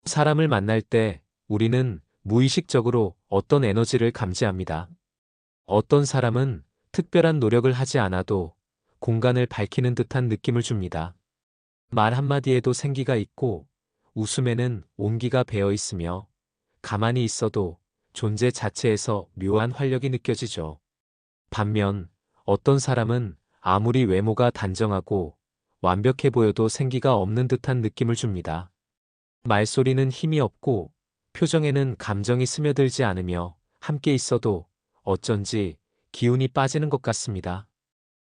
사람을 만날 때 우리는 무의식적으로 어떤 에너지를 감지합니다. 어떤 사람은 특별한 노력을 하지 않아도 공간을 밝히는 듯한 느낌을 줍니다. 말 한마디에도 생기가 있고 웃음에는 온기가 배어 있으며 가만히 있어도 존재 자체에서 묘한 활력이 느껴지죠. 반면 어떤 사람은 아무리 외모가 단정하고 완벽해 보여도 생기가 없는 듯한 느낌을 줍니다. 말소리는 힘이 없고 표정에는 감정이 스며들지 않으며 함께 있어도 어쩐지 기운이 빠지는 것 같습니다.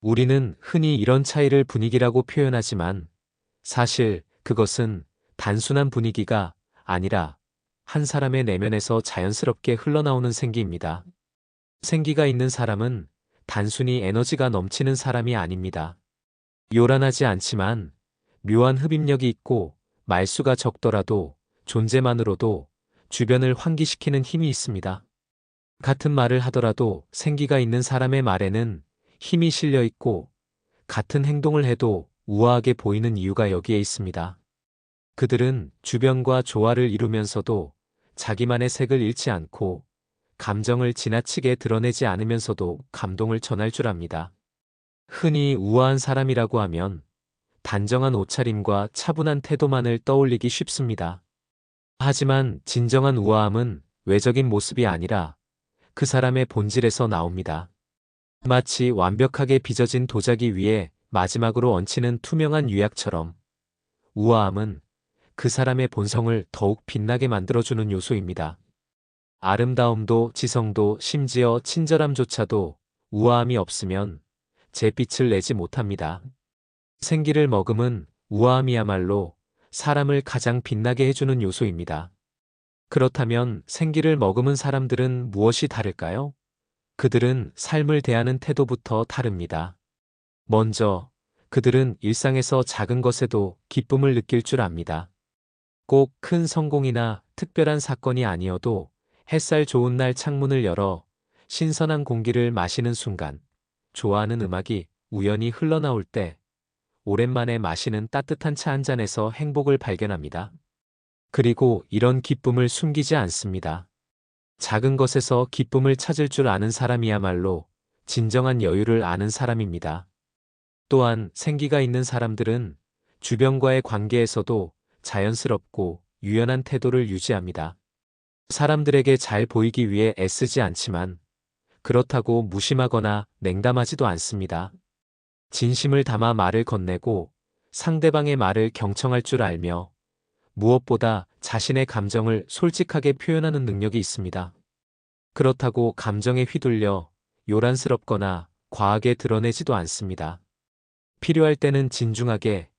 우리는 흔히 이런 차이를 분위기라고 표현하지만 사실 그것은 단순한 분위기가 아니라 한 사람의 내면에서 자연스럽게 흘러나오는 생기입니다. 생기가 있는 사람은 단순히 에너지가 넘치는 사람이 아닙니다. 요란하지 않지만 묘한 흡입력이 있고 말수가 적더라도 존재만으로도 주변을 환기시키는 힘이 있습니다. 같은 말을 하더라도 생기가 있는 사람의 말에는 힘이 실려 있고 같은 행동을 해도 우아하게 보이는 이유가 여기에 있습니다. 그들은 주변과 조화를 이루면서도 자기만의 색을 잃지 않고 감정을 지나치게 드러내지 않으면서도 감동을 전할 줄 압니다. 흔히 우아한 사람이라고 하면 단정한 옷차림과 차분한 태도만을 떠올리기 쉽습니다. 하지만 진정한 우아함은 외적인 모습이 아니라 그 사람의 본질에서 나옵니다. 마치 완벽하게 빚어진 도자기 위에 마지막으로 얹히는 투명한 유약처럼 우아함은 그 사람의 본성을 더욱 빛나게 만들어주는 요소입니다. 아름다움도 지성도 심지어 친절함조차도 우아함이 없으면 잿빛을 내지 못합니다. 생기를 머금은 우아함이야말로 사람을 가장 빛나게 해주는 요소입니다. 그렇다면 생기를 머금은 사람들은 무엇이 다를까요? 그들은 삶을 대하는 태도부터 다릅니다. 먼저 그들은 일상에서 작은 것에도 기쁨을 느낄 줄 압니다. 꼭 큰 성공이나 특별한 사건이 아니어도 햇살 좋은 날 창문을 열어 신선한 공기를 마시는 순간, 좋아하는 음악이 우연히 흘러나올 때, 오랜만에 마시는 따뜻한 차 한 잔에서 행복을 발견합니다. 그리고 이런 기쁨을 숨기지 않습니다. 작은 것에서 기쁨을 찾을 줄 아는 사람이야말로 진정한 여유를 아는 사람입니다. 또한 생기가 있는 사람들은 주변과의 관계에서도 자연스럽고 유연한 태도를 유지합니다. 사람들에게 잘 보이기 위해 애쓰지 않지만 그렇다고 무심하거나 냉담하지도 않습니다. 진심을 담아 말을 건네고 상대방의 말을 경청할 줄 알며 무엇보다 자신의 감정을 솔직하게 표현하는 능력이 있습니다. 그렇다고 감정에 휘둘려 요란스럽거나 과하게 드러내지도 않습니다. 필요할 때는 진중하게,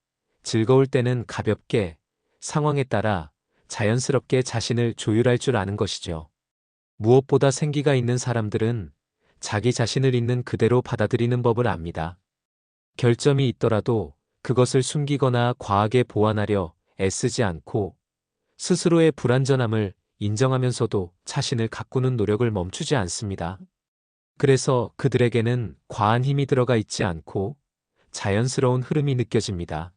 즐거울 때는 가볍게, 상황에 따라 자연스럽게 자신을 조율할 줄 아는 것이죠. 무엇보다 생기가 있는 사람들은 자기 자신을 있는 그대로 받아들이는 법을 압니다. 결점이 있더라도 그것을 숨기거나 과하게 보완하려 애쓰지 않고 스스로의 불완전함을 인정하면서도 자신을 가꾸는 노력을 멈추지 않습니다. 그래서 그들에게는 과한 힘이 들어가 있지 않고 자연스러운 흐름이 느껴집니다.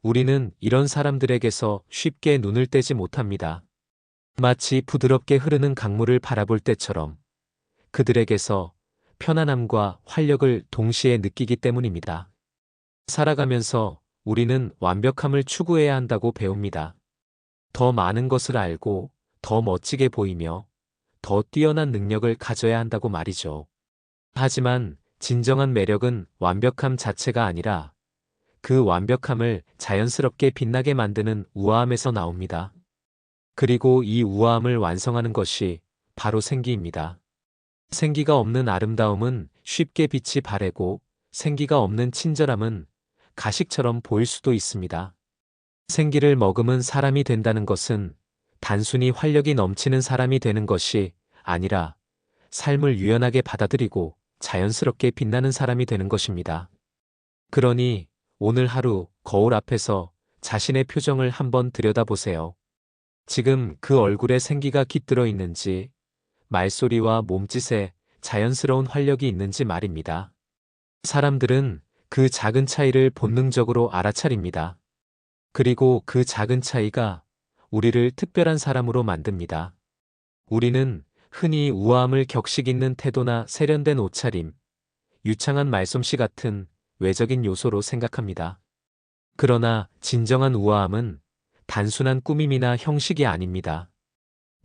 우리는 이런 사람들에게서 쉽게 눈을 떼지 못합니다. 마치 부드럽게 흐르는 강물을 바라볼 때처럼 그들에게서 편안함과 활력을 동시에 느끼기 때문입니다. 살아가면서 우리는 완벽함을 추구해야 한다고 배웁니다. 더 많은 것을 알고 더 멋지게 보이며 더 뛰어난 능력을 가져야 한다고 말이죠. 하지만 진정한 매력은 완벽함 자체가 아니라 그 완벽함을 자연스럽게 빛나게 만드는 우아함에서 나옵니다. 그리고 이 우아함을 완성하는 것이 바로 생기입니다. 생기가 없는 아름다움은 쉽게 빛이 바래고 생기가 없는 친절함은 가식처럼 보일 수도 있습니다. 생기를 머금은 사람이 된다는 것은 단순히 활력이 넘치는 사람이 되는 것이 아니라 삶을 유연하게 받아들이고 자연스럽게 빛나는 사람이 되는 것입니다. 그러니 오늘 하루 거울 앞에서 자신의 표정을 한번 들여다보세요. 지금 그 얼굴에 생기가 깃들어 있는지, 말소리와 몸짓에 자연스러운 활력이 있는지 말입니다. 사람들은 그 작은 차이를 본능적으로 알아차립니다. 그리고 그 작은 차이가 우리를 특별한 사람으로 만듭니다. 우리는 흔히 우아함을 격식 있는 태도나 세련된 옷차림, 유창한 말솜씨 같은 외적인 요소로 생각합니다. 그러나 진정한 우아함은 단순한 꾸밈이나 형식이 아닙니다.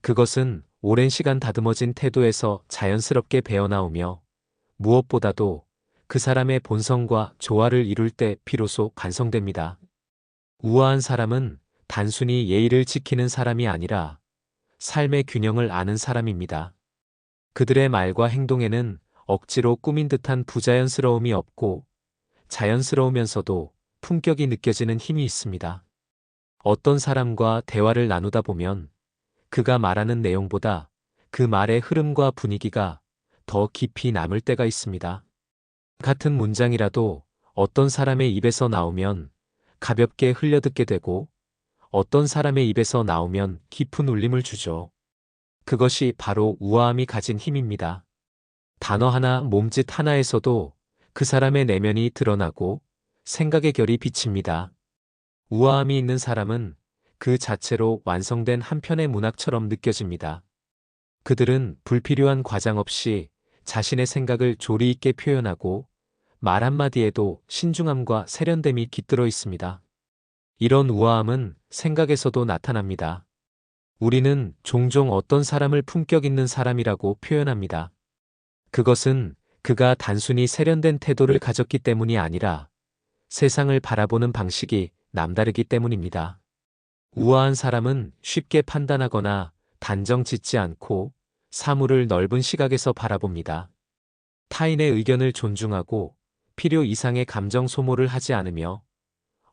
그것은 오랜 시간 다듬어진 태도에서 자연스럽게 배어나오며 무엇보다도 그 사람의 본성과 조화를 이룰 때 비로소 완성됩니다. 우아한 사람은 단순히 예의를 지키는 사람이 아니라 삶의 균형을 아는 사람입니다. 그들의 말과 행동에는 억지로 꾸민 듯한 부자연스러움이 없고 자연스러우면서도 품격이 느껴지는 힘이 있습니다. 어떤 사람과 대화를 나누다 보면 그가 말하는 내용보다 그 말의 흐름과 분위기가 더 깊이 남을 때가 있습니다. 같은 문장이라도 어떤 사람의 입에서 나오면 가볍게 흘려듣게 되고 어떤 사람의 입에서 나오면 깊은 울림을 주죠. 그것이 바로 우아함이 가진 힘입니다. 단어 하나, 몸짓 하나에서도 그 사람의 내면이 드러나고 생각의 결이 비칩니다. 우아함이 있는 사람은 그 자체로 완성된 한 편의 문학처럼 느껴집니다. 그들은 불필요한 과장 없이 자신의 생각을 조리 있게 표현하고 말 한마디에도 신중함과 세련됨이 깃들어 있습니다. 이런 우아함은 생각에서도 나타납니다. 우리는 종종 어떤 사람을 품격 있는 사람이라고 표현합니다. 그것은 그가 단순히 세련된 태도를 가졌기 때문이 아니라 세상을 바라보는 방식이 남다르기 때문입니다. 우아한 사람은 쉽게 판단하거나 단정 짓지 않고 사물을 넓은 시각에서 바라봅니다. 타인의 의견을 존중하고 필요 이상의 감정 소모를 하지 않으며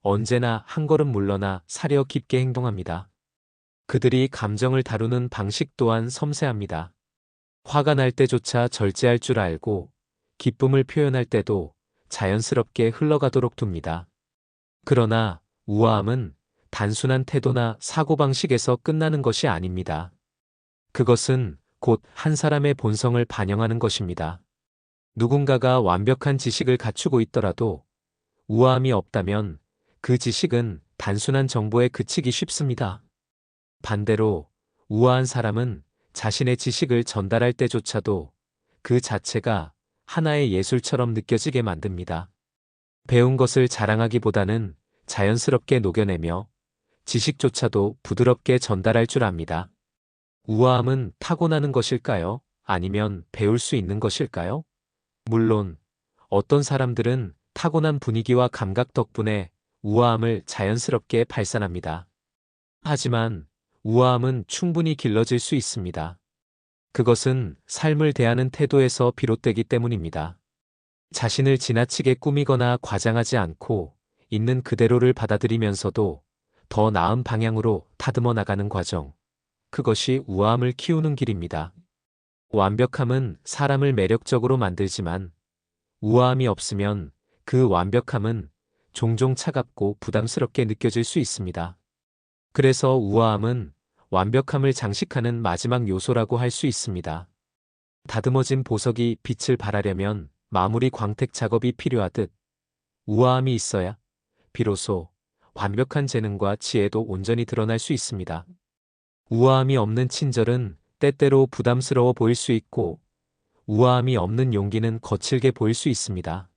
언제나 한 걸음 물러나 사려 깊게 행동합니다. 그들이 감정을 다루는 방식 또한 섬세합니다. 화가 날 때조차 절제할 줄 알고 기쁨을 표현할 때도 자연스럽게 흘러가도록 둡니다. 그러나 우아함은 단순한 태도나 사고방식에서 끝나는 것이 아닙니다. 그것은 곧 한 사람의 본성을 반영하는 것입니다. 누군가가 완벽한 지식을 갖추고 있더라도 우아함이 없다면 그 지식은 단순한 정보에 그치기 쉽습니다. 반대로 우아한 사람은 자신의 지식을 전달할 때조차도 그 자체가 하나의 예술처럼 느껴지게 만듭니다. 배운 것을 자랑하기보다는 자연스럽게 녹여내며 지식조차도 부드럽게 전달할 줄 압니다. 우아함은 타고나는 것일까요? 아니면 배울 수 있는 것일까요? 물론 어떤 사람들은 타고난 분위기와 감각 덕분에 우아함을 자연스럽게 발산합니다. 하지만 우아함은 충분히 길러질 수 있습니다. 그것은 삶을 대하는 태도에서 비롯되기 때문입니다. 자신을 지나치게 꾸미거나 과장하지 않고 있는 그대로를 받아들이면서도 더 나은 방향으로 다듬어 나가는 과정. 그것이 우아함을 키우는 길입니다. 완벽함은 사람을 매력적으로 만들지만 우아함이 없으면 그 완벽함은 종종 차갑고 부담스럽게 느껴질 수 있습니다. 그래서 우아함은 완벽함을 장식하는 마지막 요소라고 할 수 있습니다. 다듬어진 보석이 빛을 발하려면 마무리 광택 작업이 필요하듯 우아함이 있어야 비로소 완벽한 재능과 지혜도 온전히 드러날 수 있습니다. 우아함이 없는 친절은 때때로 부담스러워 보일 수 있고 우아함이 없는 용기는 거칠게 보일 수 있습니다.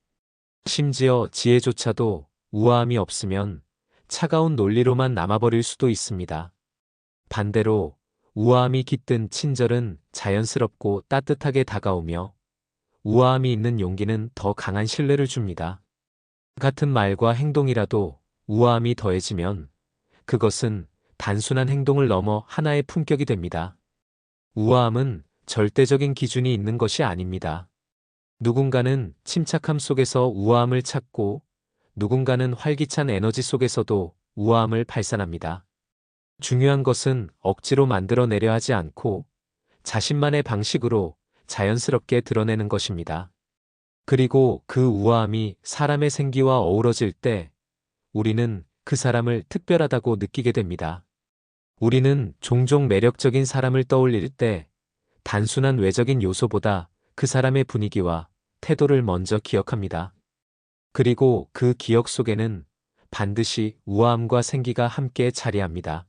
심지어 지혜조차도 우아함이 없으면 차가운 논리로만 남아버릴 수도 있습니다. 반대로 우아함이 깃든 친절은 자연스럽고 따뜻하게 다가오며 우아함이 있는 용기는 더 강한 신뢰를 줍니다. 같은 말과 행동이라도 우아함이 더해지면 그것은 단순한 행동을 넘어 하나의 품격이 됩니다. 우아함은 절대적인 기준이 있는 것이 아닙니다. 누군가는 침착함 속에서 우아함을 찾고 누군가는 활기찬 에너지 속에서도 우아함을 발산합니다. 중요한 것은 억지로 만들어내려 하지 않고 자신만의 방식으로 자연스럽게 드러내는 것입니다. 그리고 그 우아함이 사람의 생기와 어우러질 때 우리는 그 사람을 특별하다고 느끼게 됩니다. 우리는 종종 매력적인 사람을 떠올릴 때 단순한 외적인 요소보다 그 사람의 분위기와 태도를 먼저 기억합니다. 그리고 그 기억 속에는 반드시 우아함과 생기가 함께 자리합니다.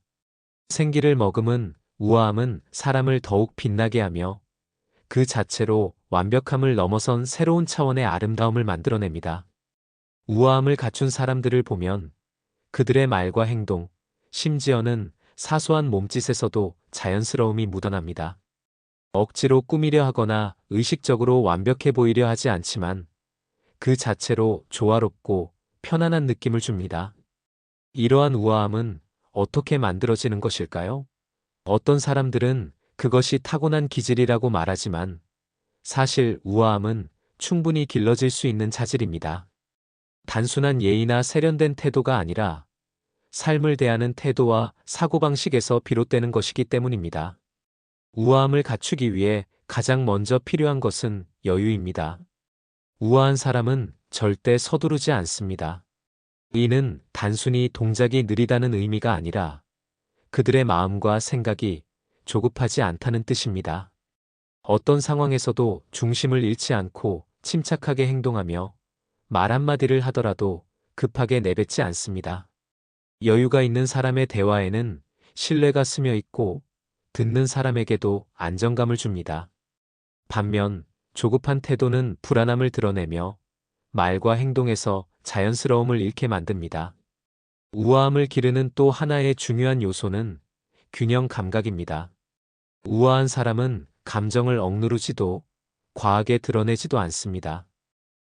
생기를 머금은 우아함은 사람을 더욱 빛나게 하며 그 자체로 완벽함을 넘어선 새로운 차원의 아름다움을 만들어냅니다. 우아함을 갖춘 사람들을 보면 그들의 말과 행동, 심지어는 사소한 몸짓에서도 자연스러움이 묻어납니다. 억지로 꾸미려 하거나 의식적으로 완벽해 보이려 하지 않지만 그 자체로 조화롭고 편안한 느낌을 줍니다. 이러한 우아함은 어떻게 만들어지는 것일까요? 어떤 사람들은 그것이 타고난 기질이라고 말하지만 사실 우아함은 충분히 길러질 수 있는 자질입니다. 단순한 예의나 세련된 태도가 아니라 삶을 대하는 태도와 사고방식에서 비롯되는 것이기 때문입니다. 우아함을 갖추기 위해 가장 먼저 필요한 것은 여유입니다. 우아한 사람은 절대 서두르지 않습니다. 이는 단순히 동작이 느리다는 의미가 아니라 그들의 마음과 생각이 조급하지 않다는 뜻입니다. 어떤 상황에서도 중심을 잃지 않고 침착하게 행동하며 말 한마디를 하더라도 급하게 내뱉지 않습니다. 여유가 있는 사람의 대화에는 신뢰가 스며 있고 듣는 사람에게도 안정감을 줍니다. 반면 조급한 태도는 불안함을 드러내며 말과 행동에서 자연스러움을 잃게 만듭니다. 우아함을 기르는 또 하나의 중요한 요소는 균형 감각입니다. 우아한 사람은 감정을 억누르지도 과하게 드러내지도 않습니다.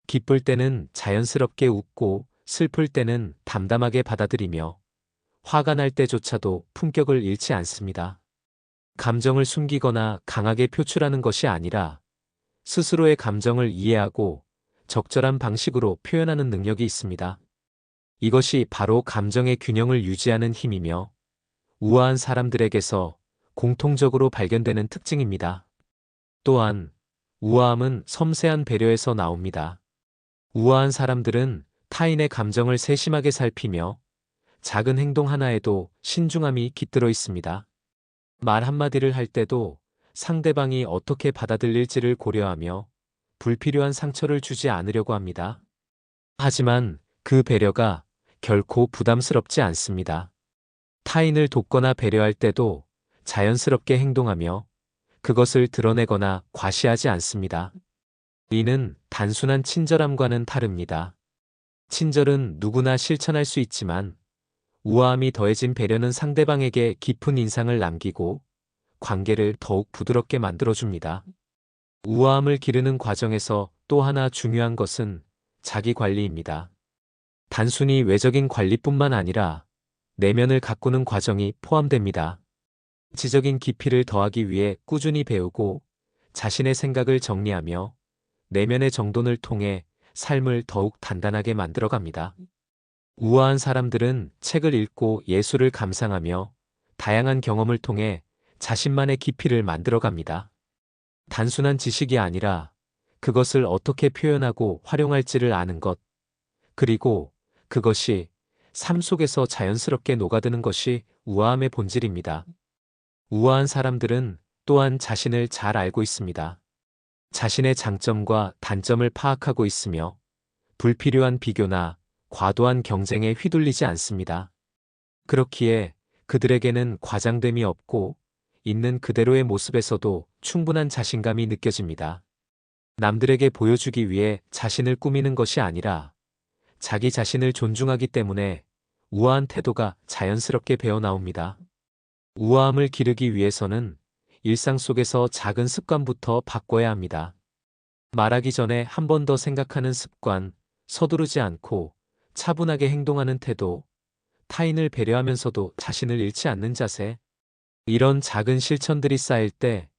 기쁠 때는 자연스럽게 웃고 슬플 때는 담담하게 받아들이며 화가 날 때조차도 품격을 잃지 않습니다. 감정을 숨기거나 강하게 표출하는 것이 아니라 스스로의 감정을 이해하고 적절한 방식으로 표현하는 능력이 있습니다. 이것이 바로 감정의 균형을 유지하는 힘이며 우아한 사람들에게서 공통적으로 발견되는 특징입니다. 또한 우아함은 섬세한 배려에서 나옵니다. 우아한 사람들은 타인의 감정을 세심하게 살피며 작은 행동 하나에도 신중함이 깃들어 있습니다. 말 한마디를 할 때도 상대방이 어떻게 받아들일지를 고려하며 불필요한 상처를 주지 않으려고 합니다. 하지만 그 배려가 결코 부담스럽지 않습니다. 타인을 돕거나 배려할 때도 자연스럽게 행동하며 그것을 드러내거나 과시하지 않습니다. 이는 단순한 친절함과는 다릅니다. 친절은 누구나 실천할 수 있지만 우아함이 더해진 배려는 상대방에게 깊은 인상을 남기고 관계를 더욱 부드럽게 만들어줍니다. 우아함을 기르는 과정에서 또 하나 중요한 것은 자기 관리입니다. 단순히 외적인 관리뿐만 아니라 내면을 가꾸는 과정이 포함됩니다. 지적인 깊이를 더하기 위해 꾸준히 배우고 자신의 생각을 정리하며 내면의 정돈을 통해 삶을 더욱 단단하게 만들어갑니다. 우아한 사람들은 책을 읽고 예술을 감상하며 다양한 경험을 통해 자신만의 깊이를 만들어갑니다. 단순한 지식이 아니라 그것을 어떻게 표현하고 활용할지를 아는 것, 그리고 그것이 삶 속에서 자연스럽게 녹아드는 것이 우아함의 본질입니다. 우아한 사람들은 또한 자신을 잘 알고 있습니다. 자신의 장점과 단점을 파악하고 있으며 불필요한 비교나 과도한 경쟁에 휘둘리지 않습니다. 그렇기에 그들에게는 과장됨이 없고 있는 그대로의 모습에서도 충분한 자신감이 느껴집니다. 남들에게 보여주기 위해 자신을 꾸미는 것이 아니라 자기 자신을 존중하기 때문에 우아한 태도가 자연스럽게 배어나옵니다. 우아함을 기르기 위해서는 일상 속에서 작은 습관부터 바꿔야 합니다. 말하기 전에 한 번 더 생각하는 습관, 서두르지 않고 차분하게 행동하는 태도, 타인을 배려하면서도 자신을 잃지 않는 자세, 이런 작은 실천들이 쌓일 때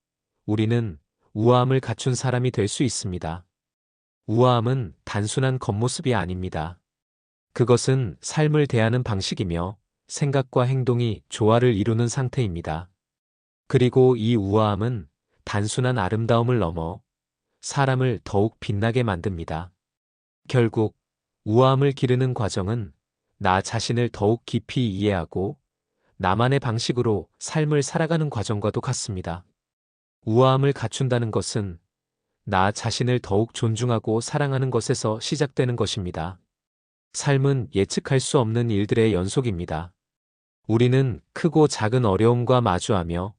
우리는 우아함을 갖춘 사람이 될 수 있습니다. 우아함은 단순한 겉모습이 아닙니다. 그것은 삶을 대하는 방식이며 생각과 행동이 조화를 이루는 상태입니다. 그리고 이 우아함은 단순한 아름다움을 넘어 사람을 더욱 빛나게 만듭니다. 결국 우아함을 기르는 과정은 나 자신을 더욱 깊이 이해하고 나만의 방식으로 삶을 살아가는 과정과도 같습니다. 우아함을 갖춘다는 것은 나 자신을 더욱 존중하고 사랑하는 것에서 시작되는 것입니다. 삶은 예측할 수 없는 일들의 연속입니다. 우리는 크고 작은 어려움과 마주하며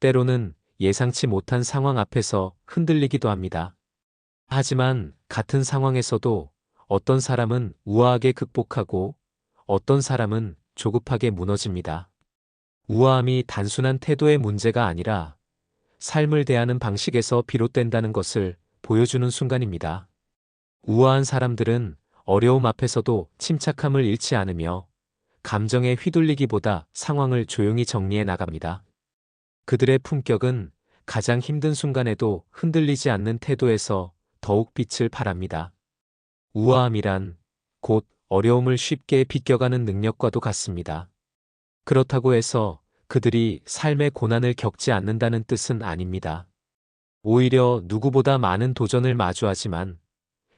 때로는 예상치 못한 상황 앞에서 흔들리기도 합니다. 하지만 같은 상황에서도 어떤 사람은 우아하게 극복하고 어떤 사람은 조급하게 무너집니다. 우아함이 단순한 태도의 문제가 아니라 삶을 대하는 방식에서 비롯된다는 것을 보여주는 순간입니다. 우아한 사람들은 어려움 앞에서도 침착함을 잃지 않으며 감정에 휘둘리기보다 상황을 조용히 정리해 나갑니다. 그들의 품격은 가장 힘든 순간에도 흔들리지 않는 태도에서 더욱 빛을 발합니다. 우아함이란 곧 어려움을 쉽게 비껴가는 능력과도 같습니다. 그렇다고 해서 그들이 삶의 고난을 겪지 않는다는 뜻은 아닙니다. 오히려 누구보다 많은 도전을 마주하지만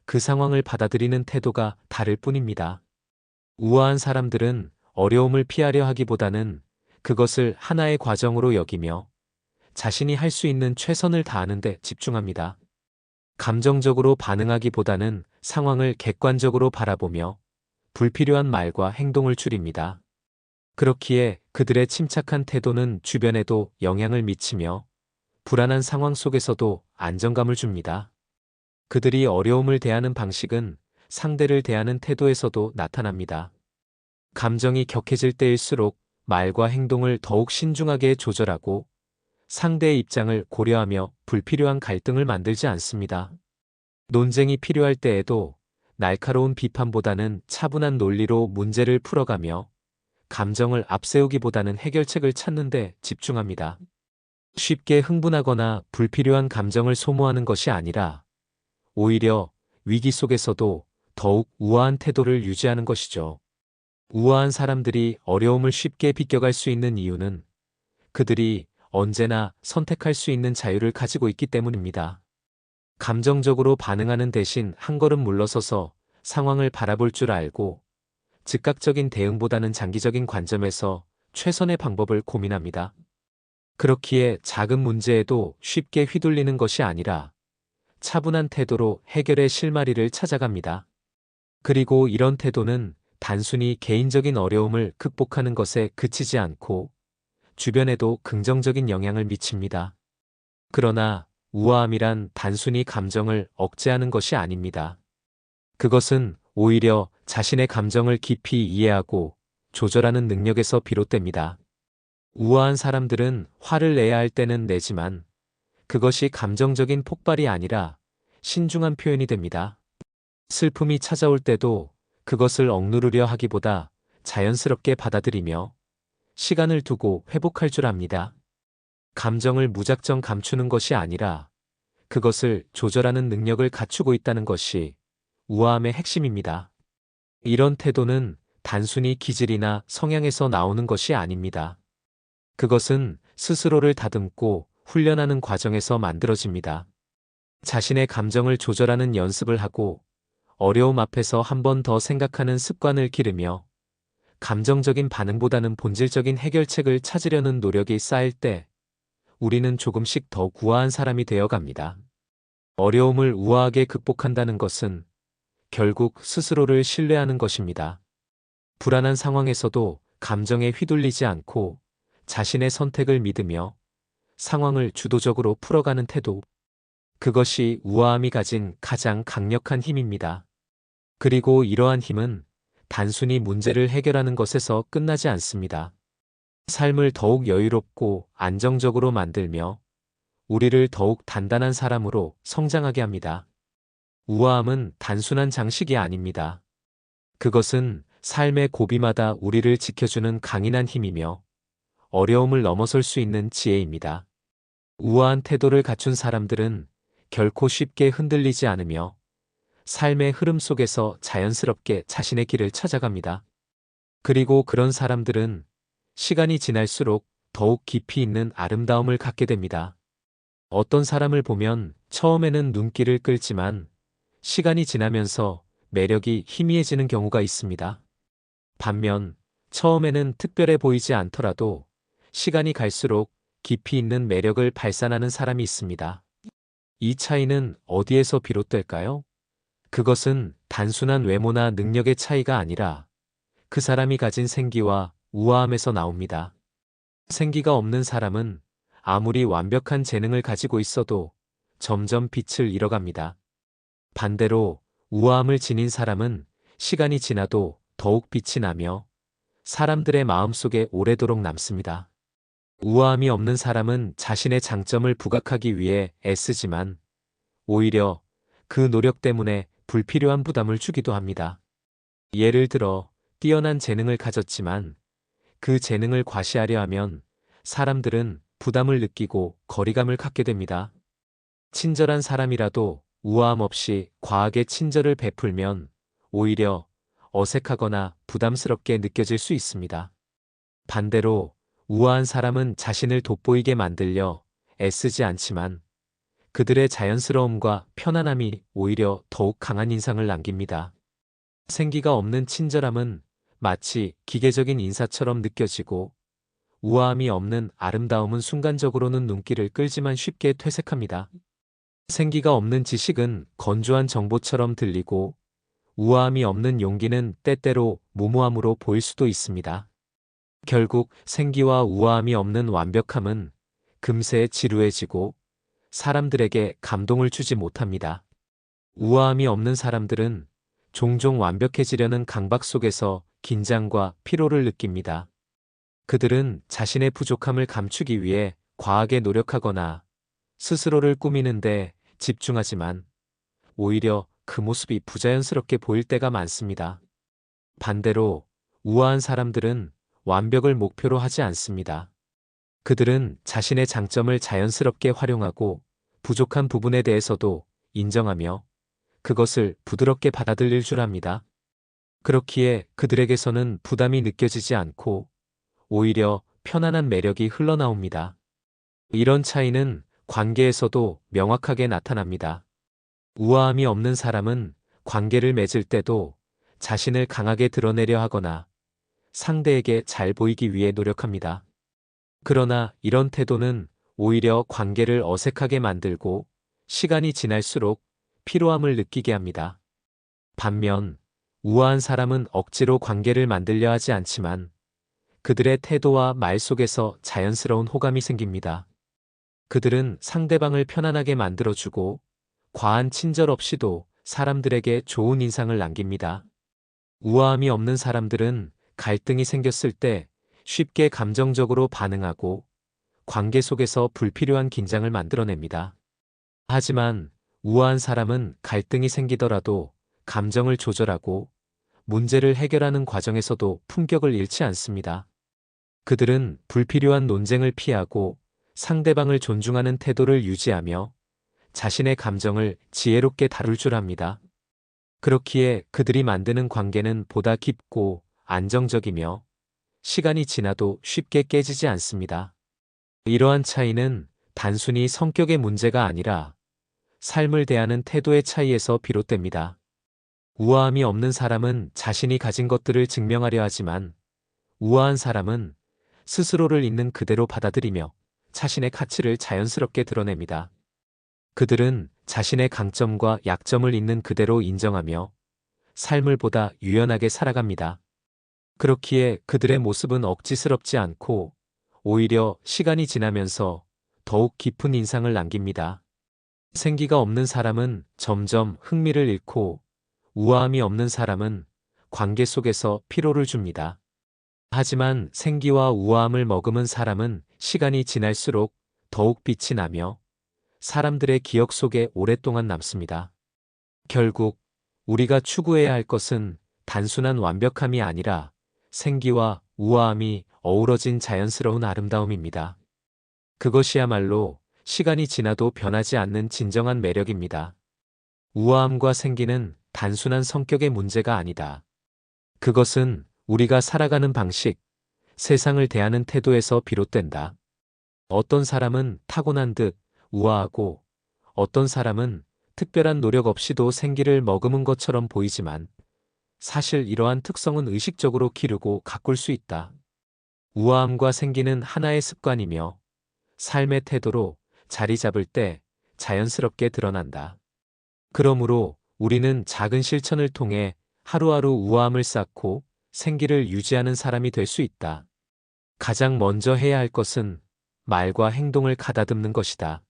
그 상황을 받아들이는 태도가 다를 뿐입니다. 우아한 사람들은 어려움을 피하려 하기보다는 그것을 하나의 과정으로 여기며 자신이 할 수 있는 최선을 다하는 데 집중합니다. 감정적으로 반응하기보다는 상황을 객관적으로 바라보며 불필요한 말과 행동을 줄입니다. 그렇기에 그들의 침착한 태도는 주변에도 영향을 미치며 불안한 상황 속에서도 안정감을 줍니다. 그들이 어려움을 대하는 방식은 상대를 대하는 태도에서도 나타납니다. 감정이 격해질 때일수록 말과 행동을 더욱 신중하게 조절하고 상대의 입장을 고려하며 불필요한 갈등을 만들지 않습니다. 논쟁이 필요할 때에도 날카로운 비판보다는 차분한 논리로 문제를 풀어가며 감정을 앞세우기보다는 해결책을 찾는 데 집중합니다. 쉽게 흥분하거나 불필요한 감정을 소모하는 것이 아니라 오히려 위기 속에서도 더욱 우아한 태도를 유지하는 것이죠. 우아한 사람들이 어려움을 쉽게 비껴갈 수 있는 이유는 그들이 언제나 선택할 수 있는 자유를 가지고 있기 때문입니다. 감정적으로 반응하는 대신 한 걸음 물러서서 상황을 바라볼 줄 알고 즉각적인 대응보다는 장기적인 관점에서 최선의 방법을 고민합니다. 그렇기에 작은 문제에도 쉽게 휘둘리는 것이 아니라 차분한 태도로 해결의 실마리를 찾아갑니다. 그리고 이런 태도는 단순히 개인적인 어려움을 극복하는 것에 그치지 않고 주변에도 긍정적인 영향을 미칩니다. 그러나 우아함이란 단순히 감정을 억제하는 것이 아닙니다. 그것은 오히려 자신의 감정을 깊이 이해하고 조절하는 능력에서 비롯됩니다. 우아한 사람들은 화를 내야 할 때는 내지만 그것이 감정적인 폭발이 아니라 신중한 표현이 됩니다. 슬픔이 찾아올 때도 그것을 억누르려 하기보다 자연스럽게 받아들이며 시간을 두고 회복할 줄 압니다. 감정을 무작정 감추는 것이 아니라 그것을 조절하는 능력을 갖추고 있다는 것이 우아함의 핵심입니다. 이런 태도는 단순히 기질이나 성향에서 나오는 것이 아닙니다. 그것은 스스로를 다듬고 훈련하는 과정에서 만들어집니다. 자신의 감정을 조절하는 연습을 하고 어려움 앞에서 한 번 더 생각하는 습관을 기르며 감정적인 반응보다는 본질적인 해결책을 찾으려는 노력이 쌓일 때 우리는 조금씩 더 우아한 사람이 되어 갑니다. 어려움을 우아하게 극복한다는 것은 결국 스스로를 신뢰하는 것입니다. 불안한 상황에서도 감정에 휘둘리지 않고 자신의 선택을 믿으며 상황을 주도적으로 풀어가는 태도. 그것이 우아함이 가진 가장 강력한 힘입니다. 그리고 이러한 힘은 단순히 문제를 해결하는 것에서 끝나지 않습니다. 삶을 더욱 여유롭고 안정적으로 만들며 우리를 더욱 단단한 사람으로 성장하게 합니다. 우아함은 단순한 장식이 아닙니다. 그것은 삶의 고비마다 우리를 지켜주는 강인한 힘이며 어려움을 넘어설 수 있는 지혜입니다. 우아한 태도를 갖춘 사람들은 결코 쉽게 흔들리지 않으며 삶의 흐름 속에서 자연스럽게 자신의 길을 찾아갑니다. 그리고 그런 사람들은 시간이 지날수록 더욱 깊이 있는 아름다움을 갖게 됩니다. 어떤 사람을 보면 처음에는 눈길을 끌지만 시간이 지나면서 매력이 희미해지는 경우가 있습니다. 반면 처음에는 특별해 보이지 않더라도 시간이 갈수록 깊이 있는 매력을 발산하는 사람이 있습니다. 이 차이는 어디에서 비롯될까요? 그것은 단순한 외모나 능력의 차이가 아니라 그 사람이 가진 생기와 우아함에서 나옵니다. 생기가 없는 사람은 아무리 완벽한 재능을 가지고 있어도 점점 빛을 잃어갑니다. 반대로 우아함을 지닌 사람은 시간이 지나도 더욱 빛이 나며 사람들의 마음속에 오래도록 남습니다. 우아함이 없는 사람은 자신의 장점을 부각하기 위해 애쓰지만 오히려 그 노력 때문에 불필요한 부담을 주기도 합니다. 예를 들어 뛰어난 재능을 가졌지만 그 재능을 과시하려 하면 사람들은 부담을 느끼고 거리감을 갖게 됩니다. 친절한 사람이라도 우아함 없이 과하게 친절을 베풀면 오히려 어색하거나 부담스럽게 느껴질 수 있습니다. 반대로 우아한 사람은 자신을 돋보이게 만들려 애쓰지 않지만 그들의 자연스러움과 편안함이 오히려 더욱 강한 인상을 남깁니다. 생기가 없는 친절함은 마치 기계적인 인사처럼 느껴지고 우아함이 없는 아름다움은 순간적으로는 눈길을 끌지만 쉽게 퇴색합니다. 생기가 없는 지식은 건조한 정보처럼 들리고 우아함이 없는 용기는 때때로 무모함으로 보일 수도 있습니다. 결국 생기와 우아함이 없는 완벽함은 금세 지루해지고 사람들에게 감동을 주지 못합니다. 우아함이 없는 사람들은 종종 완벽해지려는 강박 속에서 긴장과 피로를 느낍니다. 그들은 자신의 부족함을 감추기 위해 과하게 노력하거나 스스로를 꾸미는데 집중하지만 오히려 그 모습이 부자연스럽게 보일 때가 많습니다. 반대로 우아한 사람들은 완벽을 목표로 하지 않습니다. 그들은 자신의 장점을 자연스럽게 활용하고 부족한 부분에 대해서도 인정하며 그것을 부드럽게 받아들일 줄 압니다. 그렇기에 그들에게서는 부담이 느껴지지 않고 오히려 편안한 매력이 흘러나옵니다. 이런 차이는 관계에서도 명확하게 나타납니다. 우아함이 없는 사람은 관계를 맺을 때도 자신을 강하게 드러내려 하거나 상대에게 잘 보이기 위해 노력합니다. 그러나 이런 태도는 오히려 관계를 어색하게 만들고 시간이 지날수록 피로함을 느끼게 합니다. 반면 우아한 사람은 억지로 관계를 만들려 하지 않지만 그들의 태도와 말 속에서 자연스러운 호감이 생깁니다. 그들은 상대방을 편안하게 만들어주고 과한 친절 없이도 사람들에게 좋은 인상을 남깁니다. 우아함이 없는 사람들은 갈등이 생겼을 때 쉽게 감정적으로 반응하고 관계 속에서 불필요한 긴장을 만들어냅니다. 하지만 우아한 사람은 갈등이 생기더라도 감정을 조절하고 문제를 해결하는 과정에서도 품격을 잃지 않습니다. 그들은 불필요한 논쟁을 피하고 상대방을 존중하는 태도를 유지하며 자신의 감정을 지혜롭게 다룰 줄 압니다. 그렇기에 그들이 만드는 관계는 보다 깊고 안정적이며 시간이 지나도 쉽게 깨지지 않습니다. 이러한 차이는 단순히 성격의 문제가 아니라 삶을 대하는 태도의 차이에서 비롯됩니다. 우아함이 없는 사람은 자신이 가진 것들을 증명하려 하지만 우아한 사람은 스스로를 있는 그대로 받아들이며 자신의 가치를 자연스럽게 드러냅니다. 그들은 자신의 강점과 약점을 있는 그대로 인정하며 삶을 보다 유연하게 살아갑니다. 그렇기에 그들의 모습은 억지스럽지 않고 오히려 시간이 지나면서 더욱 깊은 인상을 남깁니다. 생기가 없는 사람은 점점 흥미를 잃고 우아함이 없는 사람은 관계 속에서 피로를 줍니다. 하지만 생기와 우아함을 머금은 사람은 시간이 지날수록 더욱 빛이 나며 사람들의 기억 속에 오랫동안 남습니다. 결국 우리가 추구해야 할 것은 단순한 완벽함이 아니라 생기와 우아함이 어우러진 자연스러운 아름다움입니다. 그것이야말로 시간이 지나도 변하지 않는 진정한 매력입니다. 우아함과 생기는 단순한 성격의 문제가 아니다. 그것은 우리가 살아가는 방식, 세상을 대하는 태도에서 비롯된다. 어떤 사람은 타고난 듯 우아하고 어떤 사람은 특별한 노력 없이도 생기를 머금은 것처럼 보이지만 사실 이러한 특성은 의식적으로 기르고 가꿀 수 있다. 우아함과 생기는 하나의 습관이며 삶의 태도로 자리 잡을 때 자연스럽게 드러난다. 그러므로 우리는 작은 실천을 통해 하루하루 우아함을 쌓고 생기를 유지하는 사람이 될 수 있다. 가장 먼저 해야 할 것은 말과 행동을 가다듬는 것이다.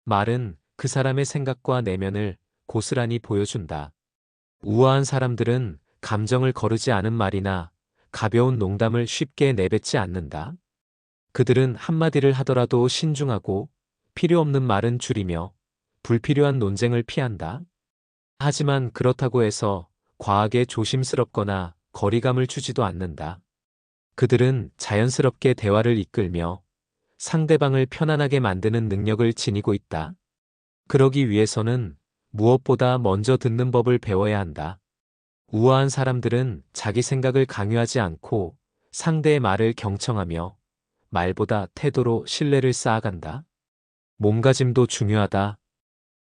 말은 그 사람의 생각과 내면을 고스란히 보여준다. 우아한 사람들은 감정을 거르지 않은 말이나 가벼운 농담을 쉽게 내뱉지 않는다. 그들은 한마디를 하더라도 신중하고 필요 없는 말은 줄이며 불필요한 논쟁을 피한다. 하지만 그렇다고 해서 과하게 조심스럽거나 거리감을 주지도 않는다. 그들은 자연스럽게 대화를 이끌며 상대방을 편안하게 만드는 능력을 지니고 있다. 그러기 위해서는 무엇보다 먼저 듣는 법을 배워야 한다. 우아한 사람들은 자기 생각을 강요하지 않고 상대의 말을 경청하며 말보다 태도로 신뢰를 쌓아간다. 몸가짐도 중요하다.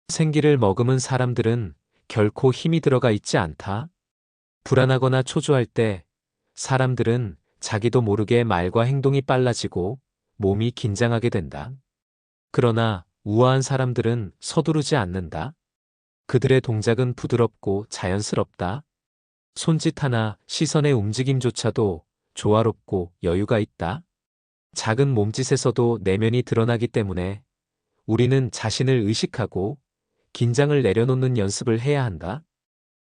생기를 머금은 사람들은 결코 힘이 들어가 있지 않다. 불안하거나 초조할 때 사람들은 자기도 모르게 말과 행동이 빨라지고 몸이 긴장하게 된다. 그러나 우아한 사람들은 서두르지 않는다. 그들의 동작은 부드럽고 자연스럽다. 손짓 하나, 시선의 움직임조차도 조화롭고 여유가 있다. 작은 몸짓에서도 내면이 드러나기 때문에 우리는 자신을 의식하고 긴장을 내려놓는 연습을 해야 한다.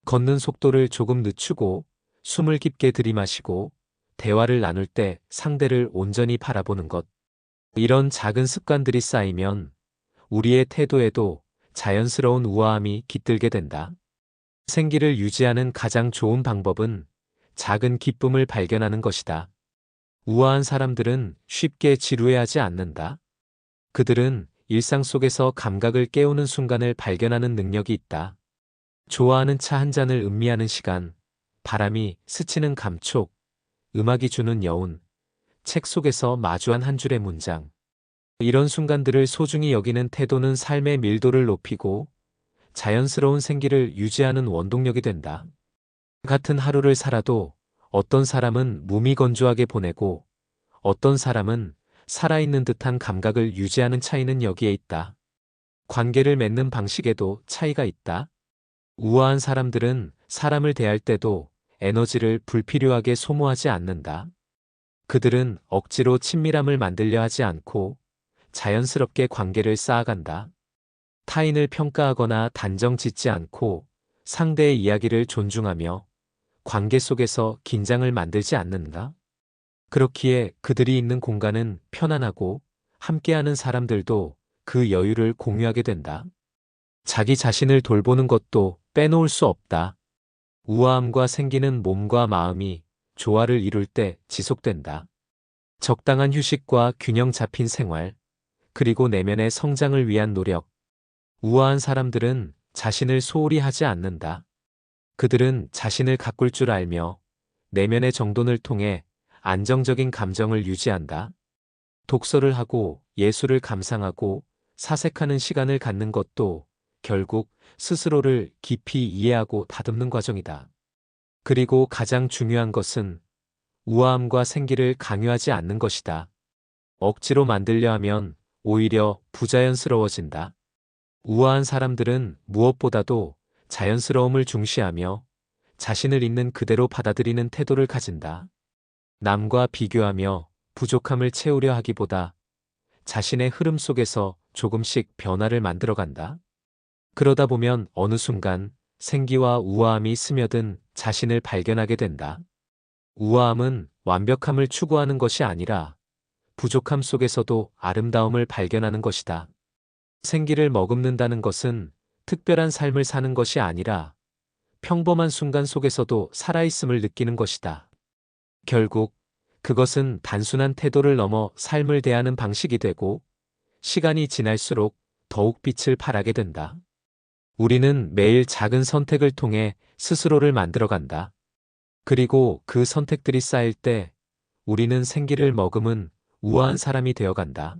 걷는 속도를 조금 늦추고 숨을 깊게 들이마시고 대화를 나눌 때 상대를 온전히 바라보는 것. 이런 작은 습관들이 쌓이면 우리의 태도에도 자연스러운 우아함이 깃들게 된다. 생기를 유지하는 가장 좋은 방법은 작은 기쁨을 발견하는 것이다. 우아한 사람들은 쉽게 지루해하지 않는다. 그들은 일상 속에서 감각을 깨우는 순간을 발견하는 능력이 있다. 좋아하는 차 한 잔을 음미하는 시간, 바람이 스치는 감촉, 음악이 주는 여운, 책 속에서 마주한 한 줄의 문장. 이런 순간들을 소중히 여기는 태도는 삶의 밀도를 높이고 자연스러운 생기를 유지하는 원동력이 된다. 같은 하루를 살아도 어떤 사람은 무미건조하게 보내고 어떤 사람은 살아있는 듯한 감각을 유지하는 차이는 여기에 있다. 관계를 맺는 방식에도 차이가 있다. 우아한 사람들은 사람을 대할 때도 에너지를 불필요하게 소모하지 않는다. 그들은 억지로 친밀함을 만들려 하지 않고 자연스럽게 관계를 쌓아간다. 타인을 평가하거나 단정 짓지 않고 상대의 이야기를 존중하며 관계 속에서 긴장을 만들지 않는다. 그렇기에 그들이 있는 공간은 편안하고 함께하는 사람들도 그 여유를 공유하게 된다. 자기 자신을 돌보는 것도 빼놓을 수 없다. 우아함과 생기는 몸과 마음이 조화를 이룰 때 지속된다. 적당한 휴식과 균형 잡힌 생활, 그리고 내면의 성장을 위한 노력. 우아한 사람들은 자신을 소홀히 하지 않는다. 그들은 자신을 가꿀 줄 알며 내면의 정돈을 통해 안정적인 감정을 유지한다. 독서를 하고 예술을 감상하고 사색하는 시간을 갖는 것도 결국 스스로를 깊이 이해하고 다듬는 과정이다. 그리고 가장 중요한 것은 우아함과 생기를 강요하지 않는 것이다. 억지로 만들려 하면 오히려 부자연스러워진다. 우아한 사람들은 무엇보다도 자연스러움을 중시하며 자신을 있는 그대로 받아들이는 태도를 가진다. 남과 비교하며 부족함을 채우려 하기보다 자신의 흐름 속에서 조금씩 변화를 만들어간다. 그러다 보면 어느 순간 생기와 우아함이 스며든 자신을 발견하게 된다. 우아함은 완벽함을 추구하는 것이 아니라 부족함 속에서도 아름다움을 발견하는 것이다. 생기를 머금는다는 것은 특별한 삶을 사는 것이 아니라 평범한 순간 속에서도 살아있음을 느끼는 것이다. 결국 그것은 단순한 태도를 넘어 삶을 대하는 방식이 되고 시간이 지날수록 더욱 빛을 발하게 된다. 우리는 매일 작은 선택을 통해 스스로를 만들어간다. 그리고 그 선택들이 쌓일 때 우리는 생기를 머금은 우아한 사람이 되어간다.